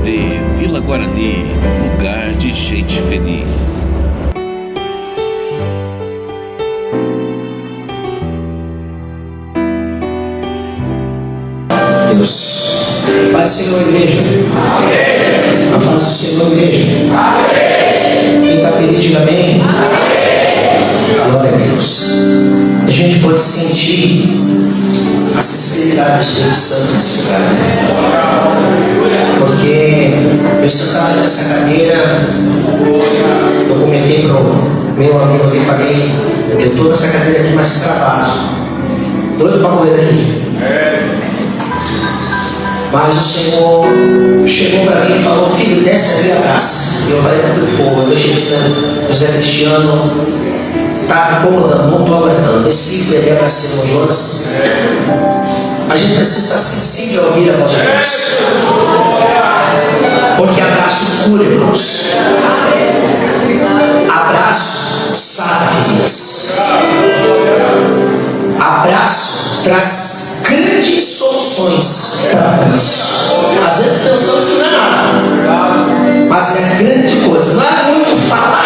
EBD Vila Guarani, lugar de gente feliz. Deus. Paz do Senhor, igreja. Amém. A paz do Senhor, igreja. Amém. Quem está feliz, diga amém. Amém. Glória a Deus. A gente pode sentir a sinceridade do Espírito Santo nesse lugar, porque eu sentado nessa cadeira, eu comentei para o meu amigo ali, falei, eu estou nessa cadeira aqui mais travado, doido para correr daqui. Mas o Senhor chegou para mim e falou: filho, desce ali a graça. E eu falei para o povo, eu deixei José Cristiano, está me incomodando, não estou aguentando. Desci, levei a graça no Jonas. A gente precisa estar sensível a ouvir a voz de Deus, porque abraço cura, irmãos. Abraço sara feridas. Abraço traz grandes soluções para isso. Às vezes pensamos que não é nada, mas é grande coisa. Não é muito falar,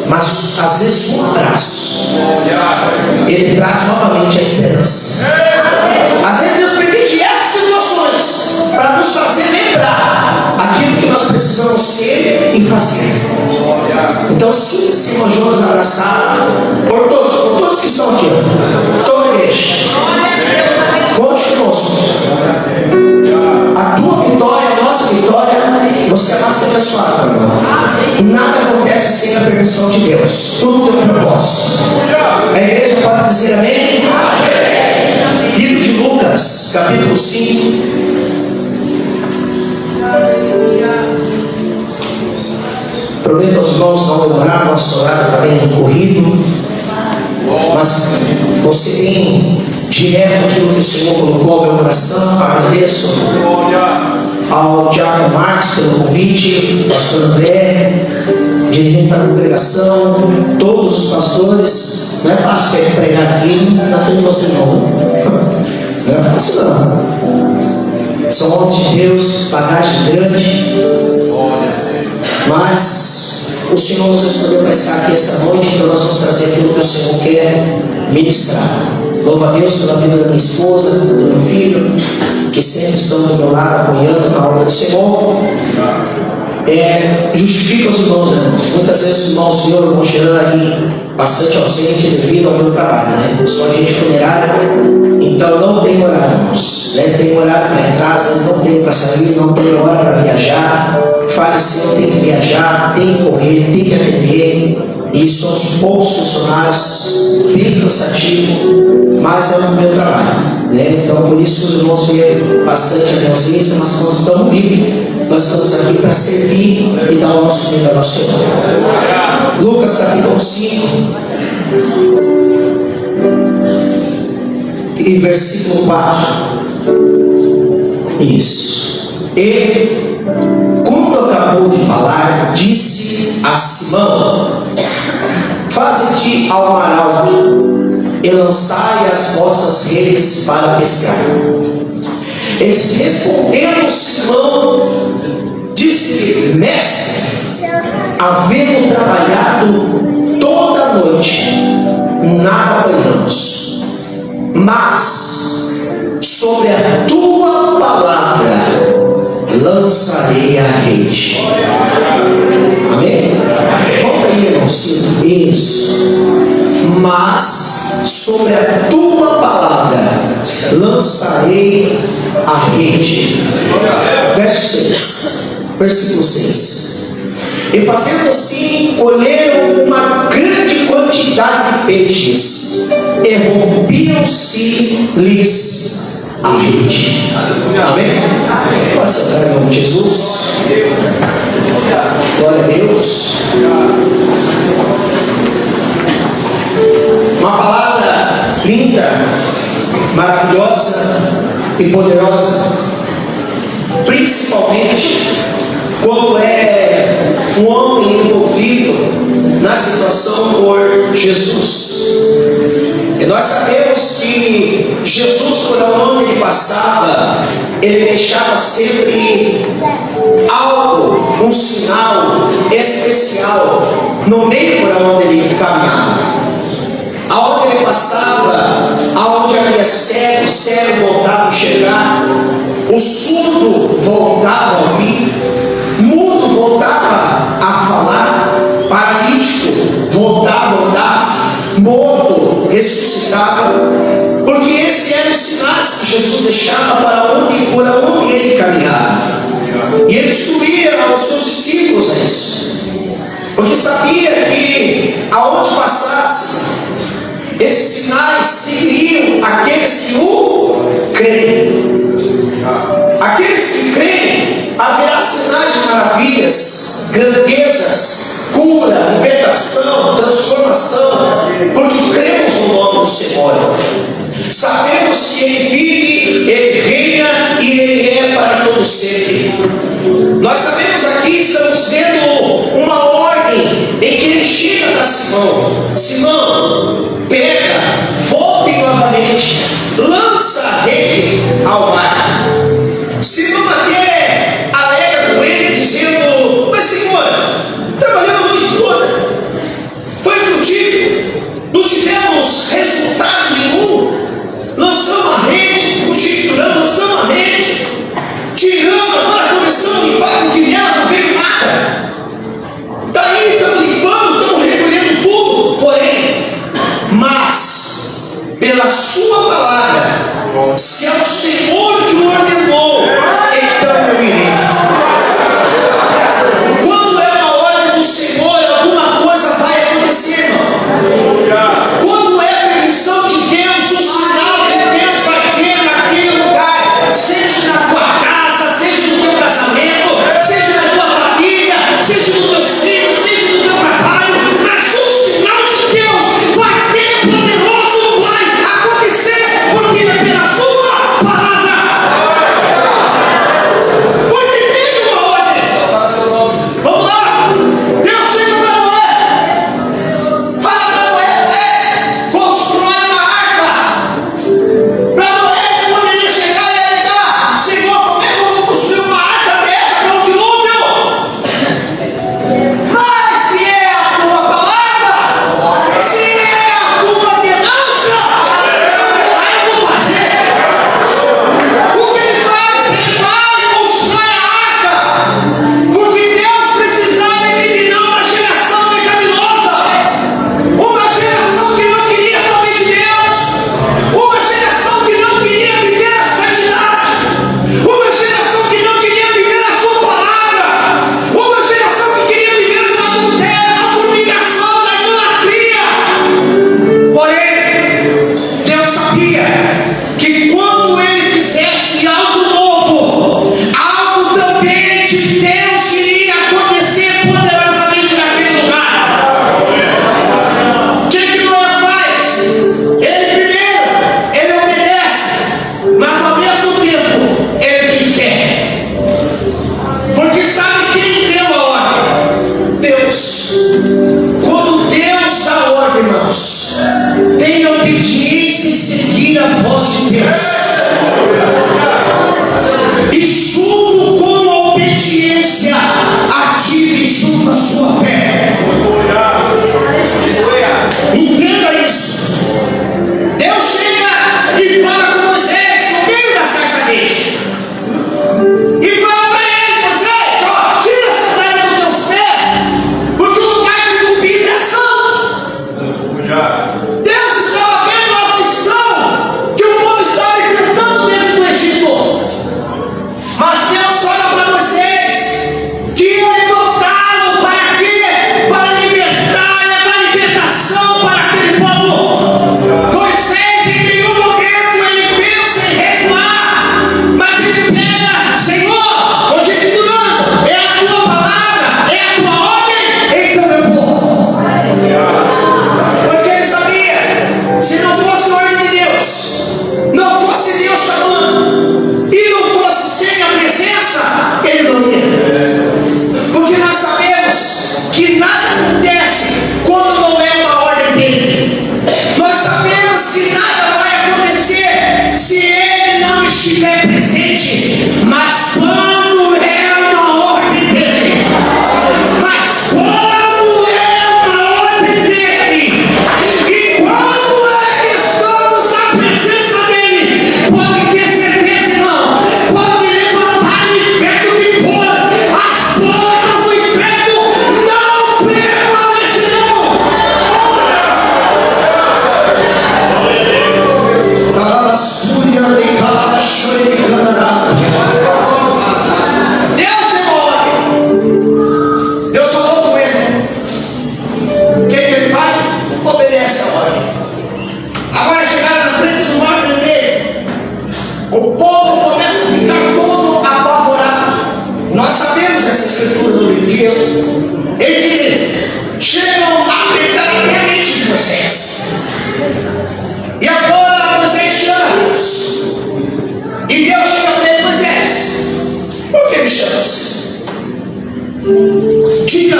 mas às vezes um abraço, ele traz novamente a esperança. Às vezes Deus permite essas situações para nos fazer lembrar aquilo que nós precisamos ser e fazer. Então sinta-se, irmão Jonas, abraçado por todos que estão aqui, toda a igreja. Conte conosco. A tua vitória, a nossa vitória, você é mais abençoado, irmão. Nada acontece sem a permissão de Deus. Tudo tem um propósito. A igreja pode dizer amém? Amém. Livro de Lucas, capítulo 5. Prometo aos irmãos não demorar, nosso horário está bem corrido, mas você vem direto aquilo que o Senhor colocou ao meu coração. Agradeço ao Diácono Marcos pelo convite, pastor André, dirigente da congregação, todos os pastores. Não é fácil pregar aqui na frente de vocês, não é fácil não. São homens de Deus, bagagem grande, mas o Senhor nos escolheu para estar aqui essa noite, então nós vamos trazer aquilo que o Senhor quer ministrar. Louvo a Deus pela vida da minha esposa, do meu filho, que sempre estão do meu lado apoiando a obra do Senhor. Justifica os irmãos. Muitas vezes os irmãos viram o irmão Gerando aí bastante ausente devido ao meu trabalho, né? Eu sou agente funerário, então não tenho horário, irmãos, né? Tenho horário para entrar, às vezes não tenho para sair, não tenho hora para viajar. Faleceu, tem que viajar, tem que correr, tem que atender. E somos poucos funcionários, bem cansativo, mas é o meu trabalho, né? Então por isso os irmãos veem bastante a minha ausência, mas quando estamos livres, nós estamos aqui para servir e dar o nosso melhor ao Senhor. Lucas capítulo 5 e versículo 4. Isso. E quando acabou de falar, disse a Simão: faze-te ao mar alto e lançai as vossas redes para pescar. Eles respondendo, Simão disse-lhe: mestre, havendo trabalhado toda a noite, nada apanhamos, mas sobre a tua palavra lançarei a rede. Amém? Volta aí, irmão. Isso. Mas sobre a tua palavra lançarei a rede. Verso 6. Versículo 6. E fazendo assim, colheram uma grande quantidade de peixes, e rompiam-se-lhes a rede. Amém? Pode sentar em nome de Jesus. Glória a Deus. Uma palavra linda, maravilhosa e poderosa, principalmente quando é um homem envolvido na situação por Jesus. E nós sabemos que Jesus, por onde ele passava, ele deixava sempre algo, um sinal especial no meio por onde ele caminhava. Aonde ele passava, aonde havia cego, o cego voltava a enxergar, o surdo voltava a ouvir, mudo voltava a falar, paralítico voltava a andar, morto ressuscitava, porque esses eram os sinais que Jesus deixava por onde ele caminhava. E ele instruía aos seus discípulos a isso, porque sabia que aonde passasse, esses sinais seguiriam aqueles que o creem. Aqueles que creem, haverá sinais de maravilhas, grandezas, cura, libertação, transformação, porque cremos no nome do Senhor. Sabemos que Ele vive, Ele reina e Ele é para todo sempre. Nós sabemos aqui, estamos vendo uma ordem em que Ele chega para Simão. Simão, pega, volte novamente, lança a rede ao mar. Simão até alega com ele, dizendo: mas Senhor, trabalhamos a noite toda, foi frutífero, não tivemos resultado nenhum, lançamos a rede, lançamos a rede, tiramos, agora começamos a limpar com o guilherme, não veio nada. Daí estamos limpando, estamos recolhendo tudo, porém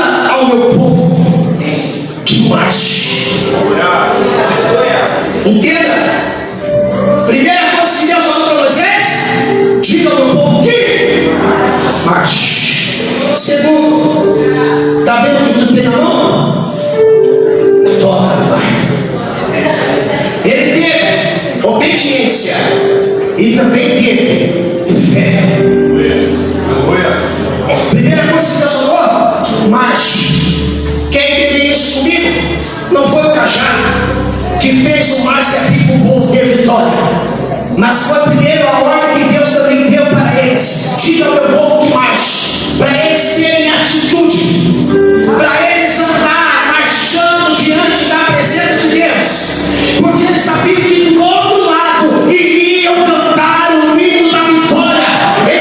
diga ao meu povo que marche. Entenda? Primeira coisa que Deus falou para vocês: diga ao meu povo que marche. Segundo, está vendo o que tu tem na mão? Toca, Pai. Ele teve obediência e também teve fé. Primeira coisa que Deus falou: marche. Quer entender isso comigo? Não foi o cajado que fez o mar se abrir para o povo ter vitória, mas foi primeiro a ordem que Deus também deu para eles: diga ao meu povo que marche, para eles terem atitude, para eles andar marchando diante da presença de Deus, porque eles sabiam que do outro lado iriam cantar o hino da vitória.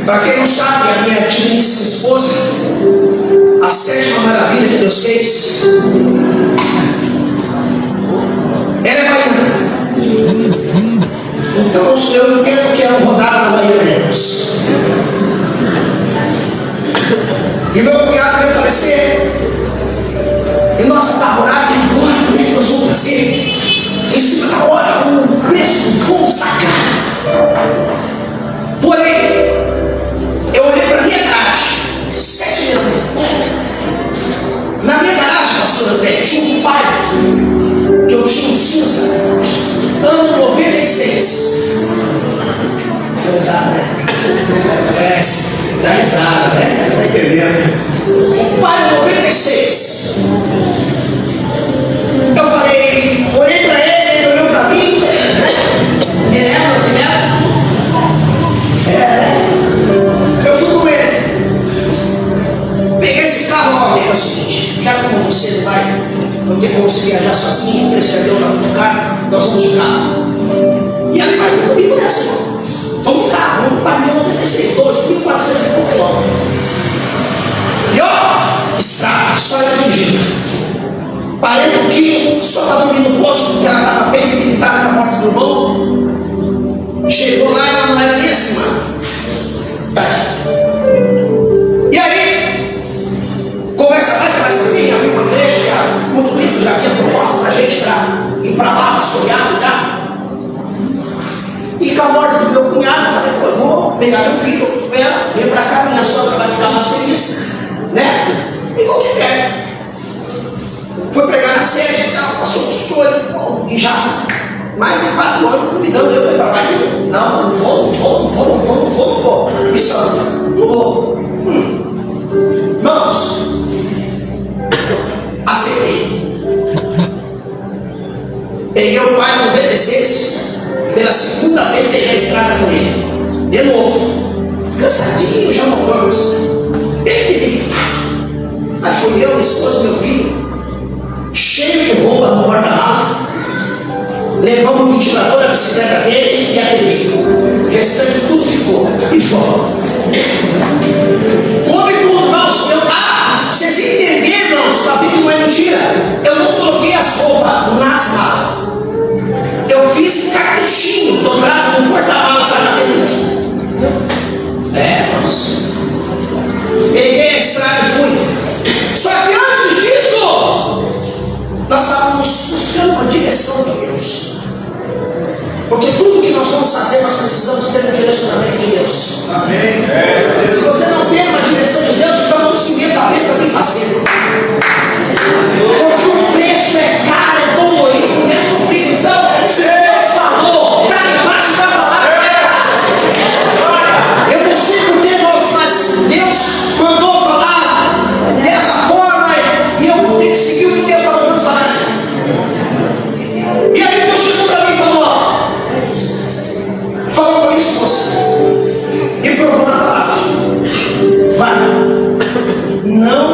Para quem não sabe, a minha digníssima esposa, a sétima maravilha que Deus fez, ela é baiana. Então eu entendo que é um rodado da Bahia. E meu cunhado veio falecer. E nós apavorados, agora como é que nós vamos fazer? Em cima da hora, o preço do fundo sacar. Porém, eu olhei para a minha garagem, 7 anos. Na minha garagem, pastor André, tinha um pai, que eu tinha um cinza, ano 96. Dá risada, né? Dá risada, né? Tá entendendo? Um pai 96. Eu falei, olhei para ele, ele olhou para mim. Eu fui com ele. Peguei esse carro, é o seguinte, já que como você não tem como você viajar sozinho, ele escreveu no carro, nós vamos de carro. E ele vai comigo nessa. Vamos de carro, vamos para o 96, 2.400 km. E ó, estrada, só eu dirigindo. Parei um pouquinho, só para dormir no posto, porque ela estava bem debilitada na porta do irmão. Chegou lá e ela não era nem assim, mano. E aí, conversa lá, mas também havia uma igreja que era muito rico, já havia proposta para a gente ir para lá, pastorear, tá? E com a morte do meu cunhado, eu falei, pô, eu vou pegar meu filho, vem para cá, minha sogra vai ficar na serviço, né? E qualquer perto. Foi pregar na sede e tal, passou um estouro, e já mais de 4 anos convidando eu para lá. Não vou, missão, não vou. Irmãos, aceitei. Peguei o pai no 96, pela segunda vez peguei a estrada com ele. De novo, cansadinho, já motor, bem debilitado. Mas fui eu, minha esposa, meu filho, cheio de roupa no porta-malas. Levamos o ventilador, a bicicleta dele e a TV. O restante tudo ficou. E fora. Come tudo, irmãos. Vocês entenderam, irmãos, para ver que não é mentira. Eu não coloquei as roupas nas malas. Eu fiz cartuchinho dobrado no porta-malas para caber. Irmãos. Peguei a estrada e fui. Só que antes disso, nós estávamos buscando uma direção de Deus. Porque tudo que nós vamos fazer, nós precisamos ter um direcionamento de Deus. Amém. Se você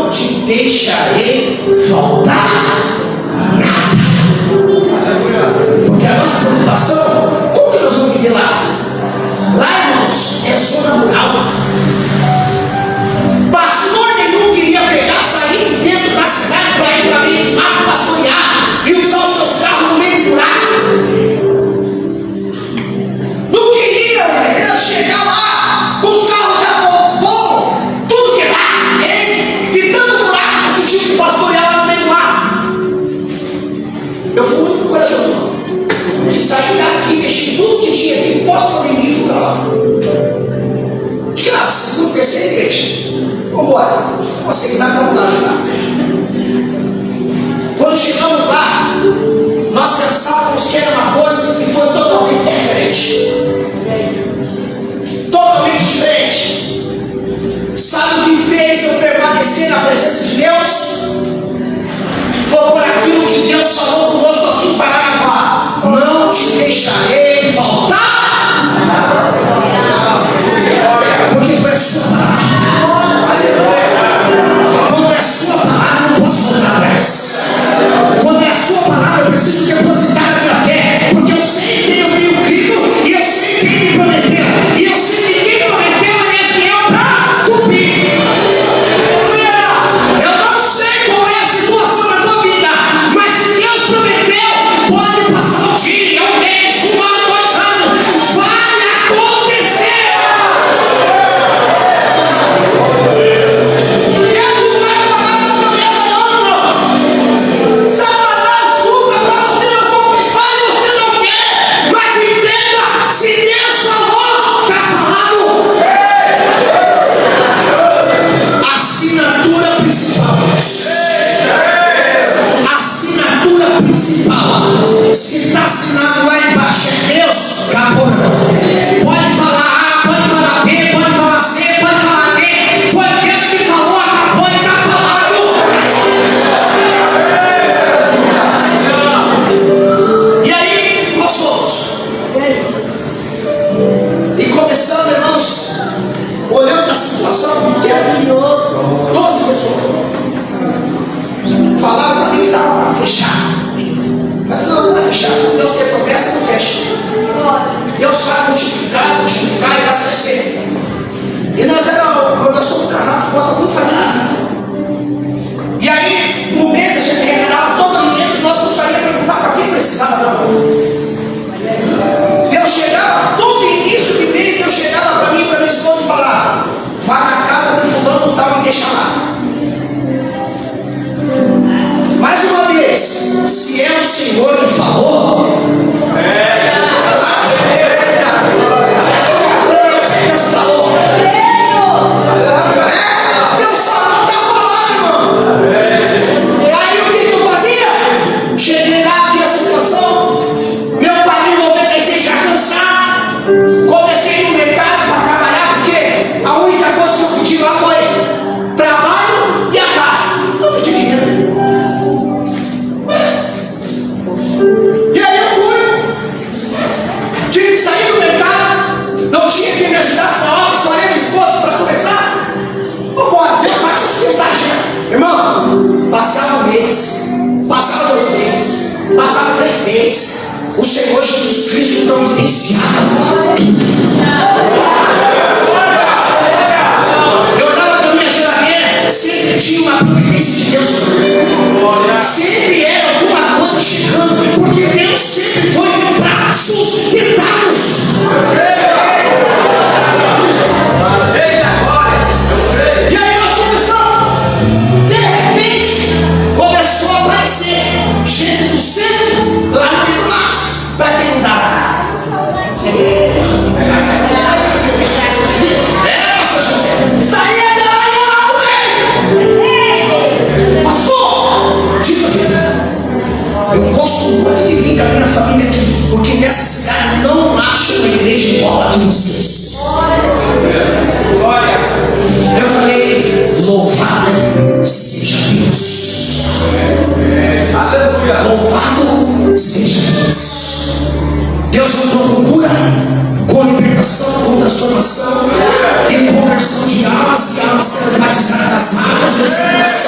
não te deixarei faltar nada. Porque a nossa preocupação, como que nós vamos viver lá? Lá, irmãos, é zona rural. Pastor nenhum queria pegar, sair dentro da cidade para ir para mim, mato pastorear e usar os seus carros no meio do buraco. Não queria, ia chegar lá com os carros já bom, tudo quebrado, de tanto buraco que tinha que pastorear lá no meio do mato. Eu fui muito corajoso, de sair daqui, deixei tudo que tinha aqui, posso poder ir para lá. De graça, no terceiro igreja. Vamos embora. Você que dá para lá ajudar. Quando chegamos lá, nós pensávamos que era uma coisa que foi totalmente diferente. Totalmente diferente. Sabe o que fez eu permanecer na presença de Deus? Foi por aquilo que Deus falou conosco aqui em Paranaguá. Não te deixarei faltar. Porque foi a sua palavra. Quando é a sua palavra, eu não posso voltar atrás. Quando é a sua palavra, eu preciso depositar a minha fé. Porque eu sei quem eu tenho crido e eu sei quem me prometeu. E eu sei que quem prometeu ele é fiel para cumprir. Eu não sei qual é a situação da tua vida, mas se Deus prometeu, pode passar um dia, um mês, um ano, 2 anos, vai acontecer. Deus não vai pagar a promessa não. Satanás luta para você não conquistar e você não quer. Mas entenda, se Deus falou, está falado. Assinatura principal. Assinatura principal. Se está assinado lá embaixo é Deus, acabou, meu irmão. Pode falar A, pode falar B, pode falar C, pode falar D. Foi Deus que falou, acabou e está falado. E aí, nós fomos. E começando, irmãos, olhando a situação, que era 12 pessoas. Falaram para mim que estava para fechar. Falei, não vai fechar. Deus quer promessa, não fecha. Deus vai multiplicar e vai crescer. E nós somos casados que gostamos muito de fazer isso. E aí, no mês a gente regalava todo alimento e nós não sabíamos perguntar para quem precisava não. Deus chegava, todo início de mês, Deus chegava para mim e para minha esposa e falava: vá na casa do fulano tal e deixa lá. Mais uma vez, se é o Senhor que falou, Deus falou. Deus falou, está falando, irmão. Aí o que eu fazia? Cheguei lá, vi a situação. Meu pai em 96 já cansado. Comecei no mercado para trabalhar, porque a única coisa que eu pedi lá foi trabalho e a casa. Não pedi dinheiro. E aí eu fui, tive que sair do mercado, não tinha quem me ajudasse na obra, só eu e minha esposa para começar. Vambora, Deus vai sustentar a gente. Irmão, passava um mês, passava 2 meses, passava 3 meses, o Senhor Jesus Cristo providenciava. Eu olhava para minha geladeira, sempre tinha uma providência de Deus. Sempre era alguma coisa chegando, porque Deus sempre foi para sustentar-nos. E aí nós começamos, de repente, começou a aparecer gente do centro, lá no meio do mato, para quem não dava nada. Pastor José, saía daí e lá no meio. Pastor, tipo assim, eu gosto muito de vir com a minha família aqui, porque nessa cidade não acho uma igreja igual a de vocês. Eu falei, louvado seja Deus. Louvado seja Deus. Deus nos procura com libertação, com transformação e conversão de almas, que almas serão batizadas nas águas do Senhor.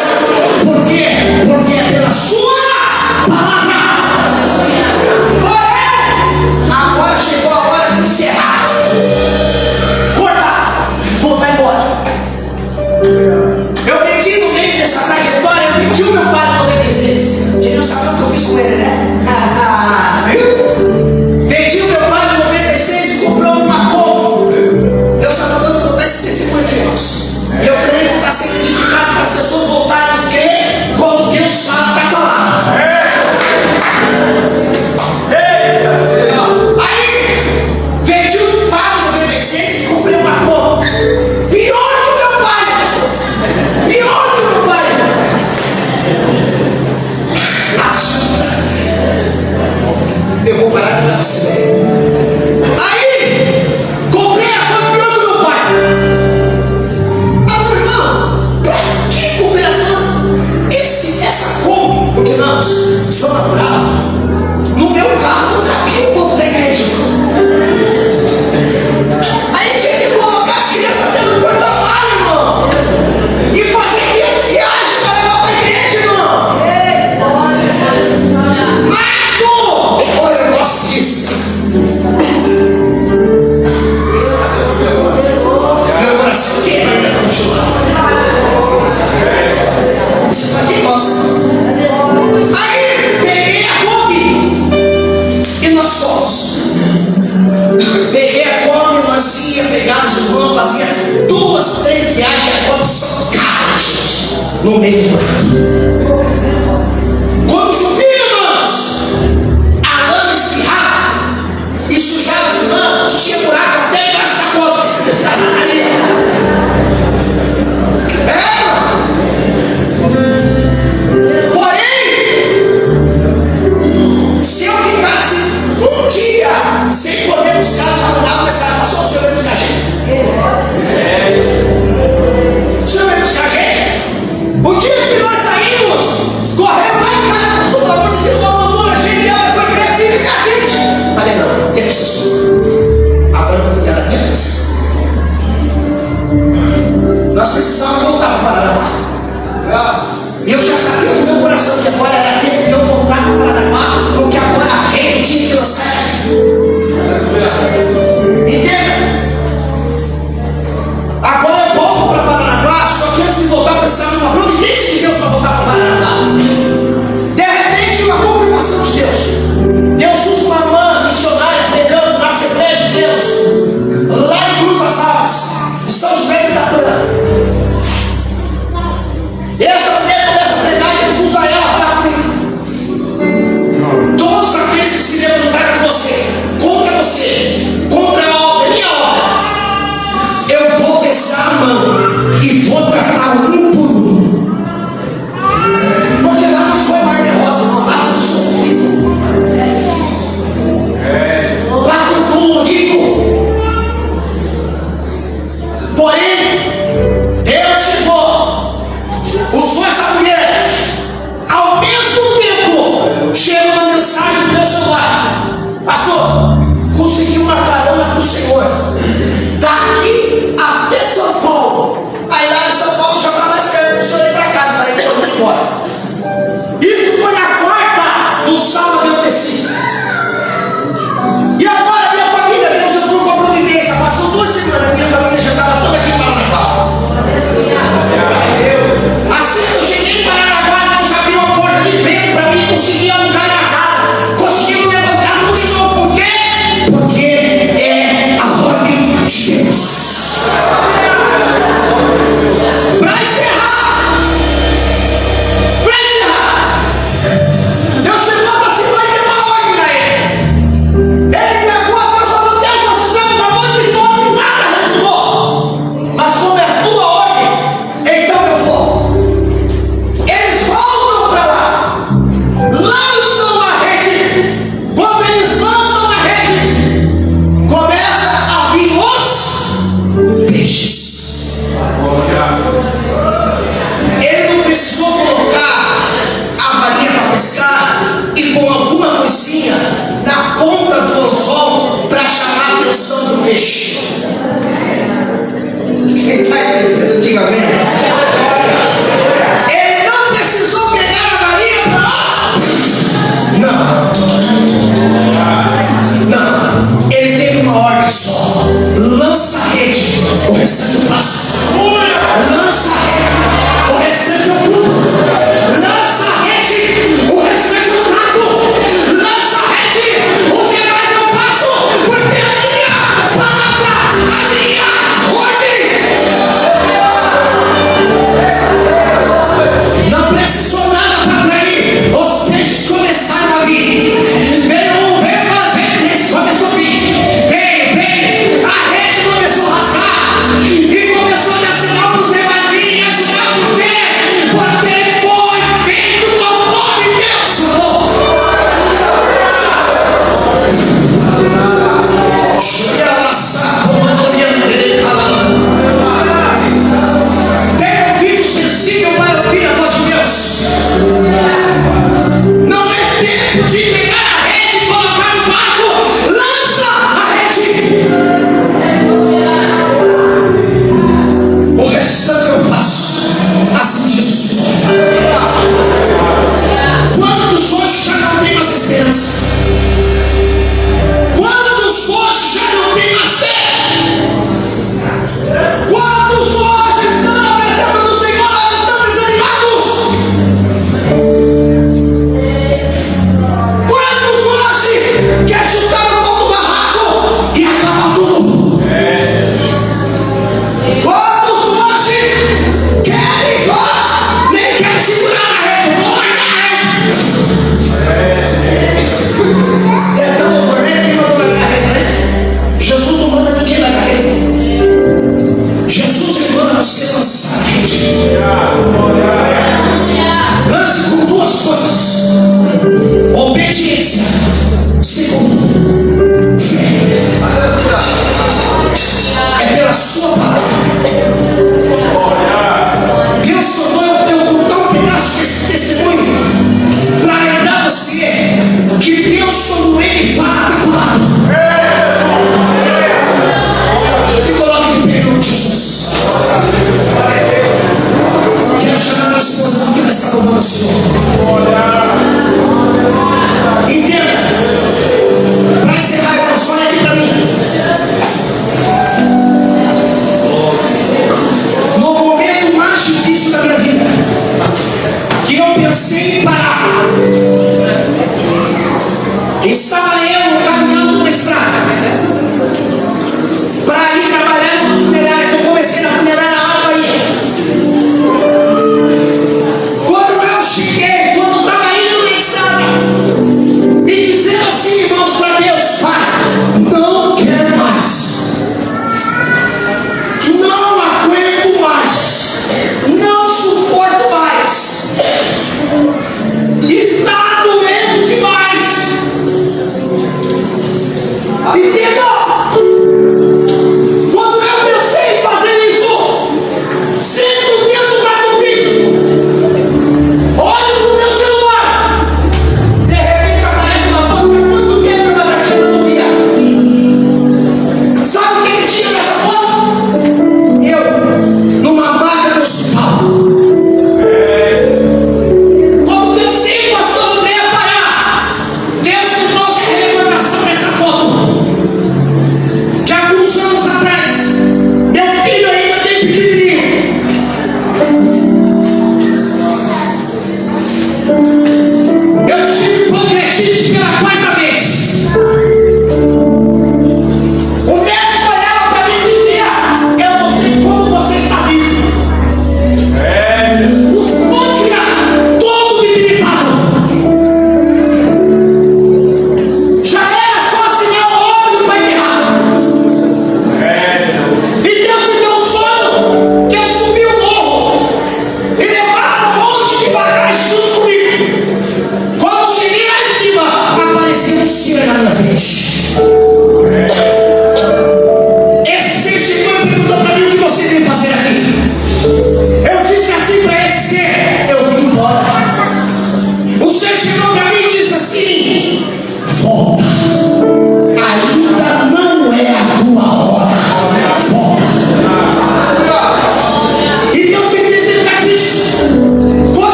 no meio do buraco. Quando chovia, irmãos, a lama espirrava e sujava as mãos, tinha buraco até embaixo da cobra. Porém, se eu ficasse um dia sem poder buscar, já mandava começar, passou o senhor vai buscar a gente. O senhor vai buscar a gente? O dia que nós saímos, correu lá em casa, pelo amor de Deus, mandou a gente, ela foi pra fica com a gente. Falei, não, tem preciso. Agora eu vou cuidar da minha cabeça. Nós precisávamos voltar para o Paranaguá. E eu já sabia no meu coração que agora era tempo de eu voltar para o Paranaguá, porque agora a rede tinha que lançar aqui. Entenda? Agora eu volto para Paranaguá, só que antes de voltar precisava de uma providência de Deus para voltar para Paranaguá. De repente, uma confirmação de Deus. Deus usa uma irmã missionária pregando na Assembleia de Deus, lá em Cruz das Alves, de São José de Itaporã. E essa mulher começa a pregar esposa não quer estar louvando o Senhor. Entenda. Para encerrar, irmão, só olha aqui para mim. No momento mais difícil da minha vida, que eu pensei em parar, estava eu caminhando numa estrada para ir trabalhar numa funerária, que eu comecei na funerária Alba aí. Quando eu cheguei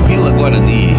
Vila Guarani,